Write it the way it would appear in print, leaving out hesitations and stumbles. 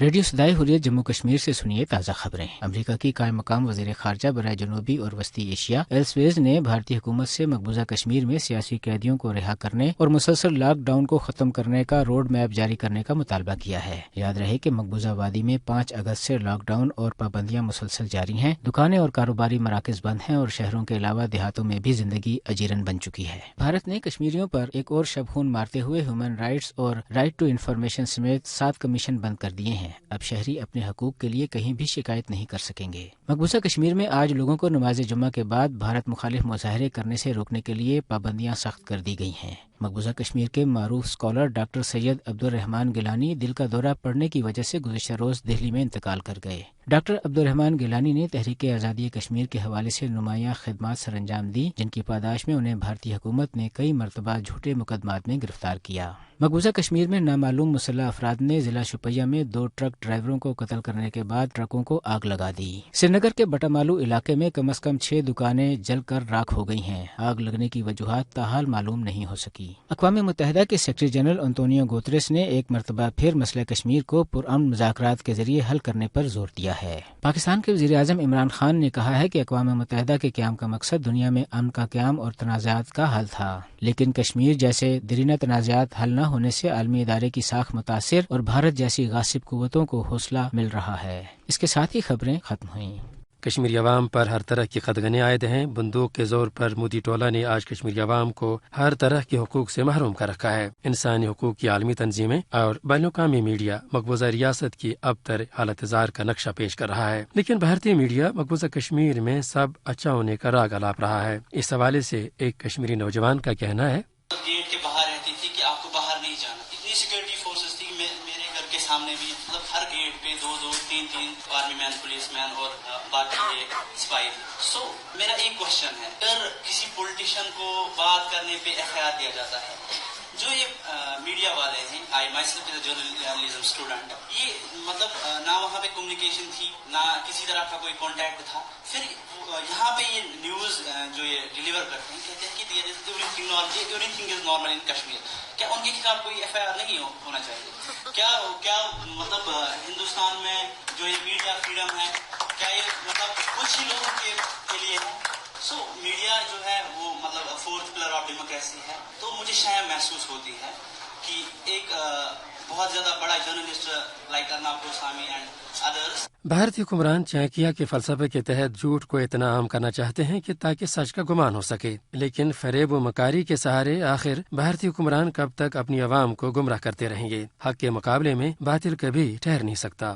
Radio صدائے حریت جموں کشمیر سے سنیے تازہ خبریں۔ امریکہ کی قائم مقام وزیر خارجہ برائے جنوبی اور وسطی ایشیا ایلسویز نے بھارتی حکومت سے مقبوضہ کشمیر میں سیاسی قیدیوں کو رہا کرنے اور مسلسل لاک ڈاؤن کو ختم کرنے کا روڈ میپ جاری کرنے کا مطالبہ کیا ہے۔ یاد رہے کہ مقبوضہ وادی میں 5 اگست سے لاک ڈاؤن اور پابندیاں مسلسل جاری ہیں، دکانیں اور کاروباری مراکز بند ہیں اور شہروں کے علاوہ دیہاتوں میں بھی زندگی اجیرن بن چکی ہے۔ بھارت نے کشمیریوں پر ایک اور شب خون مارتے ہوئے ہیومن رائٹس اور رائٹ ٹو انفارمیشن سمیت 7 کمیشن بند کر دیے ہیں۔ اب شہری اپنے حقوق کے لیے کہیں بھی شکایت نہیں کر سکیں گے۔ مقبوضہ کشمیر میں آج لوگوں کو نماز جمعہ کے بعد بھارت مخالف مظاہرے کرنے سے روکنے کے لیے پابندیاں سخت کر دی گئی ہیں۔ مقبوضہ کشمیر کے معروف اسکالر ڈاکٹر سید عبدالرحمان گیلانی دل کا دورہ پڑنے کی وجہ سے گزشتہ روز دہلی میں انتقال کر گئے۔ ڈاکٹر عبدالرحمان گیلانی نے تحریک آزادی کشمیر کے حوالے سے نمایاں خدمات سر انجام دی، جن کی پاداش میں انہیں بھارتی حکومت نے کئی مرتبہ جھوٹے مقدمات میں گرفتار کیا۔ مقبوضہ کشمیر میں نامعلوم مسلح افراد نے ضلع شوپیاں میں 2 ٹرک ڈرائیوروں کو قتل کرنے کے بعد ٹرکوں کو آگ لگا دی۔ سری نگر کے بٹامالو علاقے میں کم از کم 6 دکانیں جل کر راکھ ہو گئی ہیں۔ آگ لگنے کی وجوہات تاحال معلوم نہیں ہو سکی۔ اقوام متحدہ کے سیکرٹری جنرل انطونیو گوتریس نے ایک مرتبہ پھر مسئلہ کشمیر کو پرامن مذاکرات کے ذریعے حل کرنے پر زور دیا ہے۔ پاکستان کے وزیر اعظم عمران خان نے کہا ہے کہ اقوام متحدہ کے قیام کا مقصد دنیا میں امن کا قیام اور تنازعات کا حل تھا، لیکن کشمیر جیسے دیرینہ تنازعات حل نہ ہونے سے عالمی ادارے کی ساکھ متاثر اور بھارت جیسی غاصب قوتوں کو حوصلہ مل رہا ہے۔ اس کے ساتھ ہی خبریں ختم ہوئیں۔ کشمیری عوام پر ہر طرح کی قدغنیں عائد ہیں۔ بندوق کے زور پر مودی ٹولہ نے آج کشمیری عوام کو ہر طرح کے حقوق سے محروم کر رکھا ہے۔ انسانی حقوق کی عالمی تنظیمیں اور بین الاقوامی میڈیا مقبوضہ ریاست کی ابتر حالت زار کا نقشہ پیش کر رہا ہے، لیکن بھارتی میڈیا مقبوضہ کشمیر میں سب اچھا ہونے کا راگ الاپ رہا ہے۔ اس حوالے سے ایک کشمیری نوجوان کا کہنا ہے، گیٹ کے باہر رہتی تھی کہ آپ کو باہر نہیں جانا، اتنی سیکورٹی فورسز تھی۔ میرے گھر کے سامنے بھی مطلب ہر گیٹ پہ 2 3 آرمی مین، پولیس مین اور باقی سپاہی۔ سو میرا ایک کوشچن ہے، اگر کسی پولیٹیشین کو بات کرنے پہ اختیار دیا جاتا ہے، جو یہ میڈیا والے ہیں، I myself is a journalism student, یہ مطلب نہ وہاں پہ کمیونیکیشن تھی، نہ کسی طرح کا کوئی کانٹیکٹ تھا، پھر یہاں پہ یہ نیوز جو یہ ڈیلیور کرتے ہیں، کہتے ہیں کہ ایوری تھنگ از نارمل ان کشمیر۔ کیا ان کے خلاف کوئی ایف آئی آر نہیں ہونا چاہیے؟ کیا مطلب ہندوستان میں جو یہ میڈیا فریڈم ہے، کیا یہ مطلب کچھ ہی لوگوں کے لیے ہے؟ سو میڈیا جو ہے وہ مطلب 4th پلر آف ڈیموکریسی ہے۔ تو مجھے شاید محسوس ہوتی ہے کہ ایک بہت زیادہ بڑا journalist like Arnab Goswami and others بھارتی حکمران چانکیہ کے فلسفے کے تحت جھوٹ کو اتنا عام کرنا چاہتے ہیں کہ تاکہ سچ کا گمان ہو سکے، لیکن فریب و مکاری کے سہارے آخر بھارتی حکمران کب تک اپنی عوام کو گمراہ کرتے رہیں گے؟ حق کے مقابلے میں باطل کبھی ٹھہر نہیں سکتا۔